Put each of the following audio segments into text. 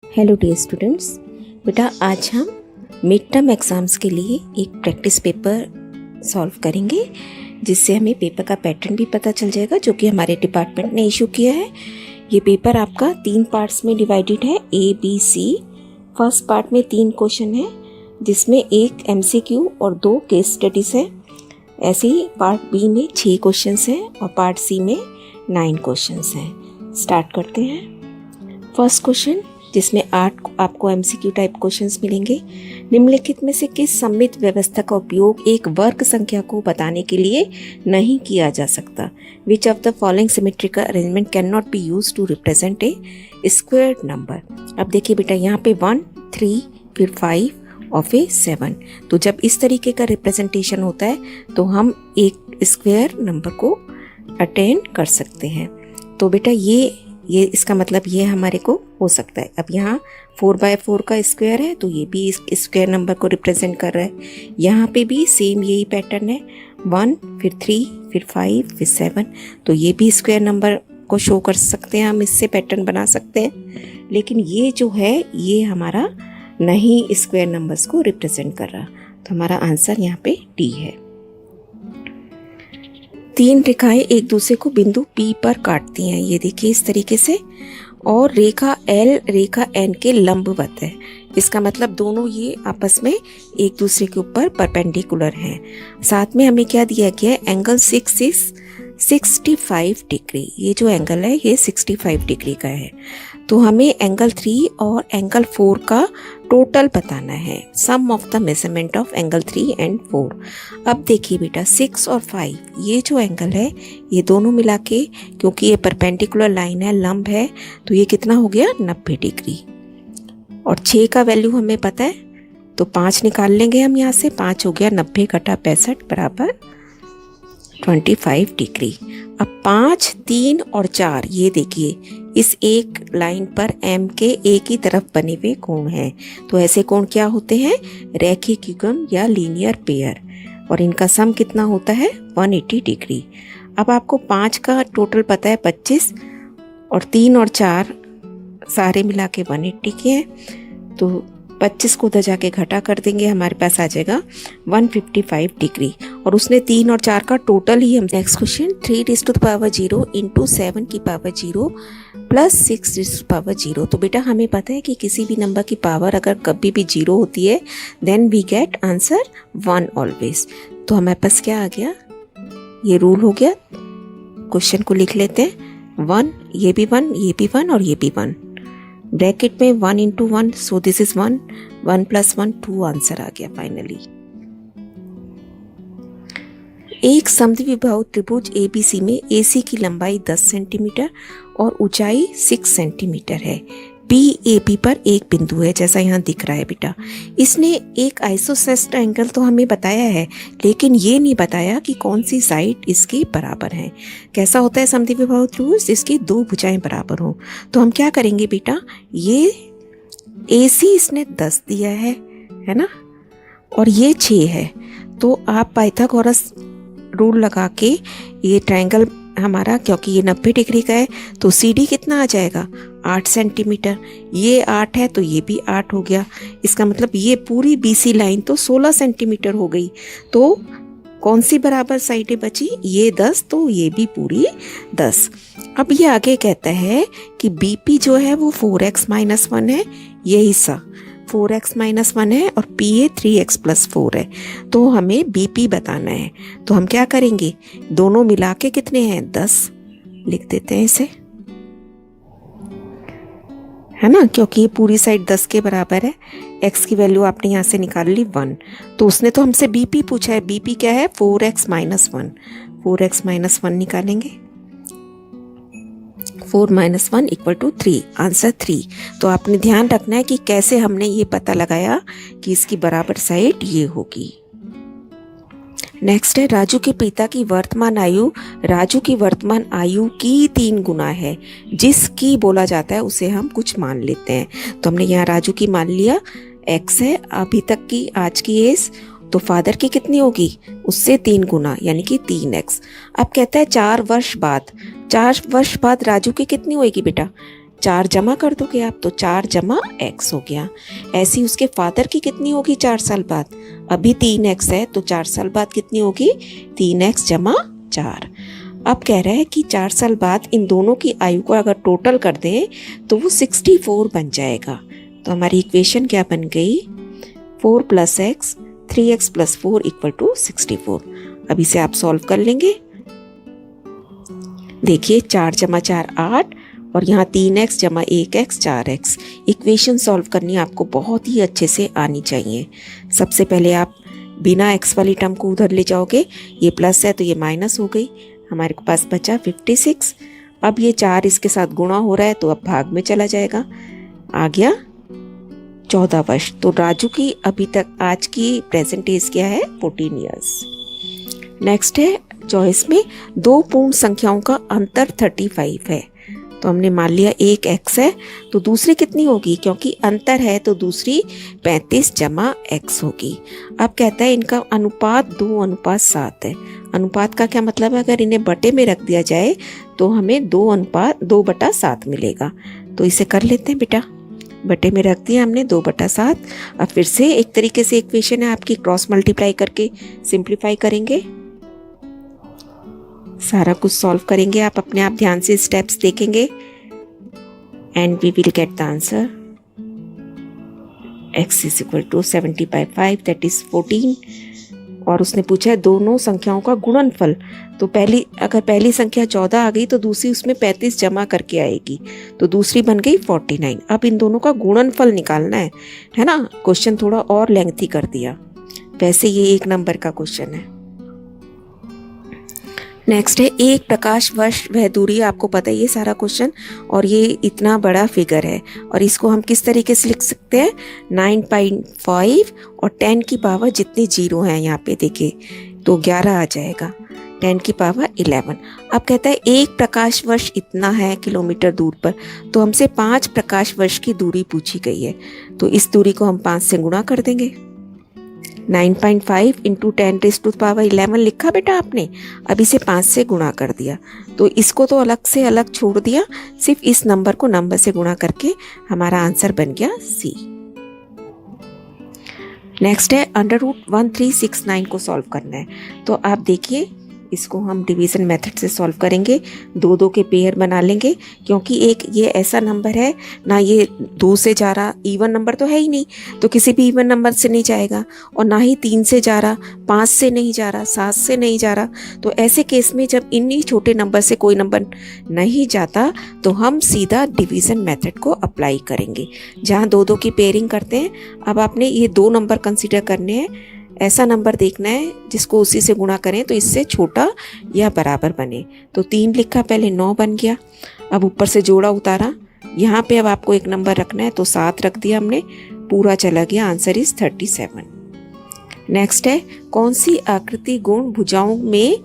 Hello dear students, बेटा आज हम मिड टर्म एग्ज़ाम्स के लिए एक प्रैक्टिस पेपर सॉल्व करेंगे जिससे हमें पेपर का पैटर्न भी पता चल जाएगा जो कि हमारे डिपार्टमेंट ने इशू किया है। ये पेपर आपका 3 पार्ट्स में डिवाइडेड है, ABC। फर्स्ट पार्ट में 3 क्वेश्चन है जिसमें एक MCQ और 2 केस स्टडीज़ है। ऐसे ही पार्ट B में 6 क्वेश्चन हैं और पार्ट C में 9 क्वेश्चन हैं। स्टार्ट करते हैं। फर्स्ट क्वेश्चन जिसमें 8 आपको MCQ टाइप क्वेश्चंस मिलेंगे। निम्नलिखित में से किस सममित व्यवस्था का उपयोग एक वर्ग संख्या को बताने के लिए नहीं किया जा सकता? Which of the following symmetrical arrangement can not be use to represent a squared number? अब देखिए बेटा, यहाँ पे 1, 3 फिर 5 और फिर 7। तो जब इस तरीके का रिप्रेजेंटेशन होता है तो हम एक स्क्वायर नंबर को अटेंड कर सकते हैं। तो बेटा ये इसका मतलब ये हमारे को हो सकता है। अब यहाँ 4/4 का स्क्वायर है तो ये भी इस स्क्वायर नंबर को रिप्रेजेंट कर रहा है। यहाँ पे भी सेम यही पैटर्न है, 1 फिर 3 फिर 5 फिर 7। तो ये भी स्क्वायर नंबर को शो कर सकते हैं, हम इससे पैटर्न बना सकते हैं। लेकिन ये जो है ये हमारा नहीं स्क्वायर नंबर्स को रिप्रेजेंट कर रहा। तो हमारा आंसर यहाँ पे डी है। 3 रेखाएं एक दूसरे को बिंदु P पर काटती हैं, ये देखिए इस तरीके से, और रेखा L रेखा N के लंबवत है। इसका मतलब दोनों ये आपस में एक दूसरे के ऊपर परपेंडिकुलर हैं। साथ में हमें क्या दिया गया है, एंगल 65 डिग्री। ये जो एंगल है ये 65 डिग्री का है। तो हमें एंगल 3 और एंगल 4 का टोटल बताना है, sum of the measurement of angle 3 and 4। अब देखिए बेटा, 6 और 5 ये जो एंगल है ये दोनों मिला के, क्योंकि ये परपेंडिकुलर लाइन है, लंब है, तो ये कितना हो गया 90 डिग्री। और 6 का वैल्यू हमें पता है तो 5 निकाल लेंगे हम यहाँ से। 5 हो गया 90 घटा 65 बराबर 25 डिग्री। अब 5, 3 और 4 ये देखिए इस एक लाइन पर M के एक ही तरफ बने हुए कोण हैं। तो ऐसे कोण क्या होते हैं, रैखिक युग्म या लीनियर पेयर, और इनका सम कितना होता है 180 डिग्री। अब आपको 5 का टोटल पता है 25 और 3 और 4 सारे मिला के 180 के हैं। तो 25 को उधर जाके घटा कर देंगे, हमारे पास आ जाएगा 155 डिग्री। और उसने 3 और 4 का टोटल ही हम। Next question, 3⁻0 into 7⁻0 plus 6⁻0। तो बेटा हमें पता है कि किसी भी नंबर की पावर अगर कभी भी 0 होती है then we get answer 1 always. तो हमारे पास क्या आ गया, ये रूल हो गया। क्वेश्चन को लिख लेते हैं, 1 ये भी 1, ये भी 1 और ये भी 1। ब्रैकेट में 1 into 1, so this is 1, 1 plus 1 2 answer आ गया फाइनली। एक समद्विबाहु त्रिभुज ABC में AC की लंबाई 10 सेंटीमीटर और ऊंचाई 6 सेंटीमीटर है। PAB पर एक बिंदु है, जैसा यहाँ दिख रहा है बेटा। इसने एक आइसोसेलेस एंगल तो हमें बताया है, लेकिन ये नहीं बताया कि कौन सी साइड इसके बराबर है। कैसा होता है समद्विबाहु त्रिभुज, इसकी 2 भुजाएं बराबर हों। तो हम क्या करेंगे बेटा, ये AC इसने 10 दिया है ना, और ये 6 है। तो आप पाइथागोरस रूल लगा के ये ट्रायंगल हमारा, क्योंकि ये 90 डिग्री का है तो CD कितना आ जाएगा 8 सेंटीमीटर। ये 8 है तो ये भी 8 हो गया। इसका मतलब ये पूरी BC लाइन तो 16 सेंटीमीटर हो गई। तो कौन सी बराबर साइडें बची, ये 10 तो ये भी पूरी 10। अब ये आगे कहता है कि BP जो है वो 4x-1 है, ये हिस्सा 4x-1 है और PA 3x+4 है। तो हमें BP बताना है। तो हम क्या करेंगे, दोनों मिला के कितने हैं 10 लिख देते हैं इसे, है ना, क्योंकि ये पूरी साइड 10 के बराबर है। x की वैल्यू आपने यहाँ से निकाल ली 1। तो उसने तो हमसे BP पूछा है, BP क्या है 4x-1, 4x-1 निकालेंगे, 4 - 1 = 3, आंसर 3। तो आपने ध्यान रखना है कि कैसे हमने ये पता लगाया कि इसकी बराबर साइड ये होगी। नेक्स्ट है, राजू के पिता की वर्तमान आयु राजू की वर्तमान आयु की 3 गुना है। जिसकी बोला जाता है उसे हम कुछ मान लेते हैं। तो हमने यहाँ राजू की मान लिया, x है अभी तक की आज की एज, तो फादर की कितनी होगी उससे 3 गुना यानी कि 3x। अब कहता है 4 वर्ष बाद राजू की कितनी होगी बेटा, 4 जमा कर दोगे आप, तो 4 जमा x हो गया। ऐसी उसके फादर की कितनी होगी 4 साल बाद, अभी 3x है तो 4 साल बाद कितनी होगी 3x जमा 4। अब कह रहा है कि 4 साल बाद इन दोनों की आयु को अगर टोटल कर दें तो वो 64 बन जाएगा। तो हमारी इक्वेशन क्या बन गई, 4 + x 3x + 4 = 64। अब इसे आप सॉल्व कर लेंगे। देखिए 4 जमा 4 8 और यहाँ 3x जमा 1x 4x। इक्वेशन सॉल्व करनी आपको बहुत ही अच्छे से आनी चाहिए। सबसे पहले आप बिना x वाली टर्म को उधर ले जाओगे, ये प्लस है तो ये माइनस हो गई, हमारे पास बचा 56। अब ये 4 इसके साथ गुणा हो रहा है तो अब भाग में चला जाएगा, आ गया 14 वर्ष। तो राजू की अभी तक आज की प्रेजेंट एज क्या है 14 ईयर्स। नेक्स्ट है चॉइस में 2 पूर्ण संख्याओं का अंतर 35 है। तो हमने मान लिया एक x है तो दूसरी कितनी होगी, क्योंकि अंतर है तो दूसरी 35 जमा x होगी। अब कहता है इनका अनुपात 2:7 है। अनुपात का क्या मतलब है, अगर इन्हें बटे में रख दिया जाए तो हमें 2:7 मिलेगा। तो इसे कर लेते हैं बेटा, बटे में रख दिया हमने 2/7। अब फिर से एक तरीके से इक्वेशन है आपकी, क्रॉस मल्टीप्लाई करके सिंप्लीफाई करेंगे, सारा कुछ सॉल्व करेंगे। आप अपने आप ध्यान से स्टेप्स देखेंगे and we will get the answer. x = 70/5 that is 14। और उसने पूछा है दोनों संख्याओं का गुणनफल। तो अगर पहली संख्या 14 आ गई तो दूसरी उसमें 35 जमा करके आएगी, तो दूसरी बन गई 49। अब इन दोनों का गुणनफल निकालना है ना। क्वेश्चन थोड़ा और लेंथी कर दिया, वैसे ये 1 नंबर का क्वेश्चन है। नेक्स्ट है 1 प्रकाश वर्ष वह दूरी, आपको पता है ये सारा क्वेश्चन, और ये इतना बड़ा फिगर है और इसको हम किस तरीके से लिख सकते हैं 9.5 और 10 की पावर जितने जीरो हैं यहाँ पे देखिए तो 11 आ जाएगा, 10 की पावर 11। अब कहता है 1 प्रकाश वर्ष इतना है किलोमीटर दूर पर, तो हमसे 5 प्रकाश वर्ष की दूरी पूछी गई है। तो इस दूरी को हम 5 से गुणा कर देंगे। 9.5 × 10⁻11 लिखा बेटा आपने, अब इसे 5 से गुणा कर दिया, तो इसको तो अलग से अलग छोड़ दिया, सिर्फ इस नंबर को नंबर से गुणा करके हमारा आंसर बन गया C। नेक्स्ट है √1369 को सॉल्व करना है। तो आप देखिए इसको हम डिवीज़न मेथड से सॉल्व करेंगे, 2 के पेयर बना लेंगे, क्योंकि एक ये ऐसा नंबर है ना, ये 2 से जा रहा, इवन नंबर तो है ही नहीं, तो किसी भी इवन नंबर से नहीं जाएगा, और ना ही 3 से जा रहा, 5 से नहीं जा रहा, 7 से नहीं जा रहा। तो ऐसे केस में जब इन्हीं छोटे नंबर से कोई नंबर नहीं जाता तो हम सीधा डिवीज़न मेथड को अप्लाई करेंगे, जहाँ 2 की पेयरिंग करते हैं। अब आपने ये 2 नंबर कंसिडर करने हैं, ऐसा नंबर देखना है जिसको उसी से गुणा करें तो इससे छोटा या बराबर बने। तो 3 लिखा, पहले 9 बन गया, अब ऊपर से जोड़ा उतारा, यहाँ पे अब आपको एक नंबर रखना है तो 7 रख दिया हमने, पूरा चला गया, आंसर इज 37। नेक्स्ट है कौन सी आकृति गुण भुजाओं में,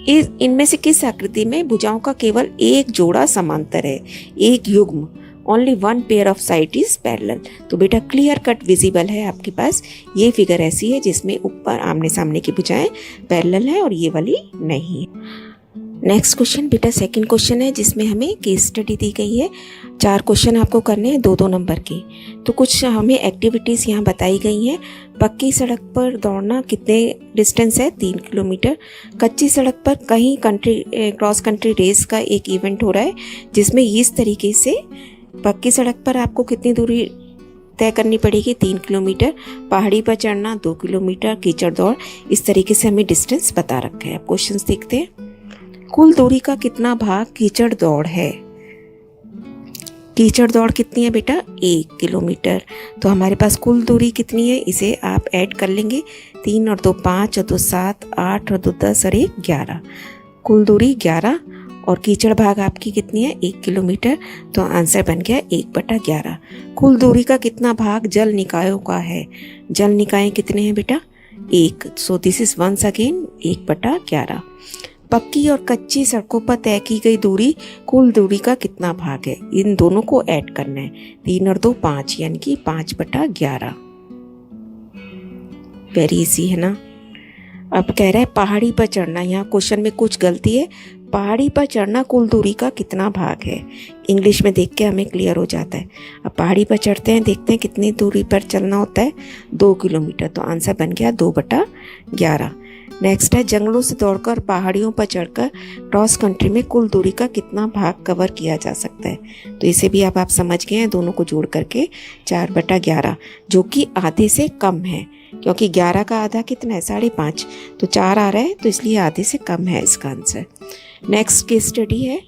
इनमें से किस आकृति में भुजाओं का केवल एक जोड़ा समांतर है, एक युग्म, only 1 pair of side is parallel. तो बेटा क्लियर कट विजिबल है आपके पास, ये फिगर ऐसी है जिसमें ऊपर आमने सामने की भुजाएं पैरेलल है और ये वाली नहीं है। नेक्स्ट क्वेश्चन बेटा सेकंड क्वेश्चन है जिसमें हमें केस स्टडी दी गई है। 4 क्वेश्चन आपको करने हैं 2-2 नंबर के। तो कुछ हमें एक्टिविटीज़ यहाँ बताई गई हैं। पक्की सड़क पर दौड़ना कितने डिस्टेंस है, 3 किलोमीटर। कच्ची सड़क पर कहीं क्रॉस कंट्री रेस का एक इवेंट हो रहा है जिसमें इस तरीके से पक्की सड़क पर आपको कितनी दूरी तय करनी पड़ेगी, 3 किलोमीटर। पहाड़ी पर चढ़ना 2 किलोमीटर। कीचड़ दौड़, इस तरीके से हमें डिस्टेंस बता रखा है। क्वेश्चंस देखते हैं। कुल दूरी का कितना भाग कीचड़ दौड़ है? कीचड़ दौड़ कितनी है बेटा, 1 किलोमीटर। तो हमारे पास कुल दूरी कितनी है, इसे आप ऐड कर लेंगे। 3 और 2 5 और 2 7 8 और 2 10 और 1 11। कुल दूरी 11 और कीचड़ भाग आपकी कितनी है, 1 किलोमीटर। तो आंसर बन गया 1/11। कुल दूरी का कितना भाग जल निकायों का है? जल निकाय कितने हैं बेटा, 1। So this is once again 1/11। पक्की और कच्ची सड़कों पर तय की गई दूरी, कुल दूरी का कितना भाग है? इन दोनों को ऐड करना है। 3 और 2 5 यानी कि 5/11। वेरी इजी है ना। अब कह रहा है पहाड़ी पर चढ़ना, यहाँ क्वेश्चन में कुछ गलती है। पहाड़ी पर चढ़ना कुल दूरी का कितना भाग है। इंग्लिश में देख के हमें क्लियर हो जाता है। अब पहाड़ी पर चढ़ते हैं, देखते हैं कितनी दूरी पर चलना होता है, 2 किलोमीटर। तो आंसर बन गया 2/11। नेक्स्ट है, जंगलों से दौड़कर पहाड़ियों पर चढ़कर क्रॉस कंट्री में कुल दूरी का कितना भाग कवर किया जा सकता है। तो इसे भी अब आप समझ गए हैं, दोनों को जोड़ करके 4/11, जो कि आधे से कम है, क्योंकि 11 का आधा कितना है, 5.5। तो 4 आ रहा है, तो इसलिए आधे से कम है इसका आंसर। नेक्स्ट केस स्टडी है,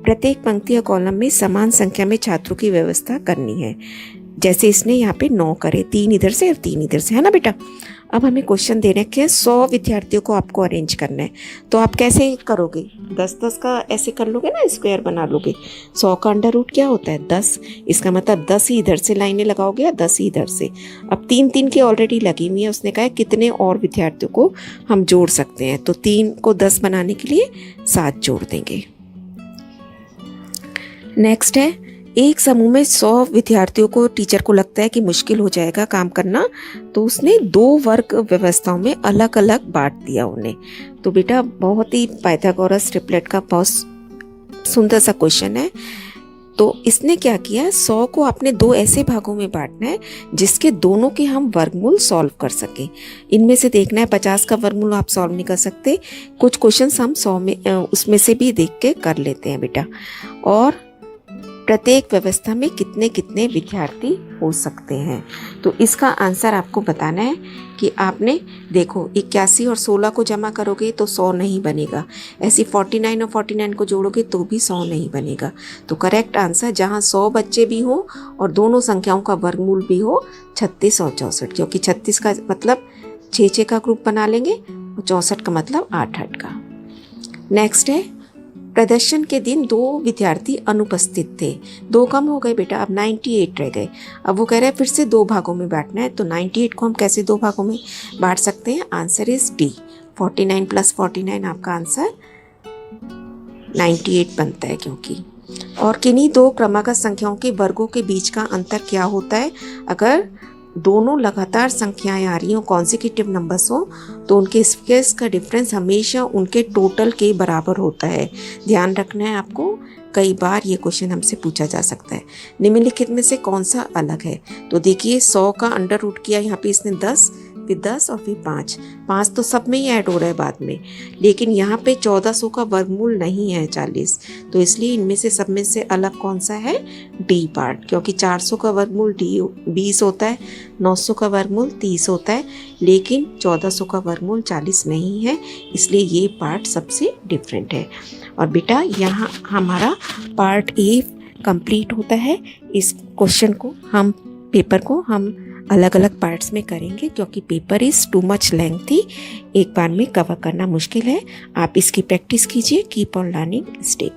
प्रत्येक पंक्ति या कॉलम में समान संख्या में छात्रों की व्यवस्था करनी है। जैसे इसने यहाँ पे 9 करे, 3 इधर से और 3 इधर से, है ना बेटा। अब हमें क्वेश्चन देने के 100 विद्यार्थियों को आपको अरेंज करना है। तो आप कैसे करोगे, 10-10 का ऐसे कर लोगे ना, स्क्वायर बना लोगे। 100 का अंडर रूट क्या होता है, 10। इसका मतलब 10 ही इधर से लाइनें लगाओगे या 10 ही इधर से। अब 3-3 की ऑलरेडी लगी हुई है, उसने कहा है कितने और विद्यार्थियों को हम जोड़ सकते हैं। तो 3 को 10 बनाने के लिए 7 जोड़ देंगे। नेक्स्ट है, एक समूह में 100 विद्यार्थियों को टीचर को लगता है कि मुश्किल हो जाएगा काम करना, तो उसने 2 वर्ग व्यवस्थाओं में अलग अलग बांट दिया उन्हें। तो बेटा बहुत ही पाइथागोरस ट्रिपलेट का बहुत सुंदर सा क्वेश्चन है। तो इसने क्या किया, 100 को आपने 2 ऐसे भागों में बांटना है जिसके दोनों के हम वर्गमूल सॉल्व कर सकें। इनमें से देखना है, 50 का वर्गमूल आप सॉल्व नहीं कर सकते, कुछ क्वेश्चन हम 100 में उसमें से भी देख के कर लेते हैं बेटा। और प्रत्येक व्यवस्था में कितने कितने विद्यार्थी हो सकते हैं। तो इसका आंसर आपको बताना है कि आपने देखो 81 और 16 को जमा करोगे तो 100 नहीं बनेगा, ऐसे 49 और 49 को जोड़ोगे तो भी 100 नहीं बनेगा। तो करेक्ट आंसर जहाँ 100 बच्चे भी हो और दोनों संख्याओं का वर्गमूल भी हो, 36 और 64, क्योंकि 36 का मतलब 6-6 का ग्रुप बना लेंगे और 64 का मतलब 8-8 का। नेक्स्ट है, प्रदर्शन के दिन 2 विद्यार्थी अनुपस्थित थे, 2 कम हो गए बेटा, अब 98 रह गए। अब वो कह रहे हैं फिर से 2 भागों में बांटना है। तो 98 को हम कैसे 2 भागों में बांट सकते हैं, आंसर इज डी, 49 + 49 आपका आंसर 98 बनता है। क्योंकि और किन्हीं 2 क्रमागत संख्याओं के वर्गों के बीच का अंतर क्या होता है, अगर दोनों लगातार संख्याएं आ रही हो, कॉन्सिक्यूटिव नंबर्स हो, तो उनके स्क्वेयर्स का डिफरेंस हमेशा उनके टोटल के बराबर होता है। ध्यान रखना है आपको, कई बार ये क्वेश्चन हमसे पूछा जा सकता है। निम्नलिखित में से कौन सा अलग है। तो देखिए 100 का अंडर रूट किया, यहाँ पे इसने 10, फिर 10 और फिर 5 तो सब में ही ऐड हो रहा है बाद में, लेकिन यहाँ पे 1400 का वर्गमूल नहीं है 40। तो इसलिए इनमें से सब में से अलग कौन सा है, डी पार्ट, क्योंकि 400 का वर्गमूल 20 होता है, 900 का वर्गमूल 30 होता है, लेकिन 1400 का वर्गमूल 40 नहीं है, इसलिए ये पार्ट सबसे डिफरेंट है। और बेटा यहाँ हमारा पार्ट ए कंप्लीट होता है। इस क्वेश्चन को हम पेपर को हम अलग अलग पार्ट्स में करेंगे, क्योंकि paper is too much lengthy, एक बार में कवर करना मुश्किल है। आप इसकी प्रैक्टिस कीजिए, कीप ऑन लर्निंग, स्टे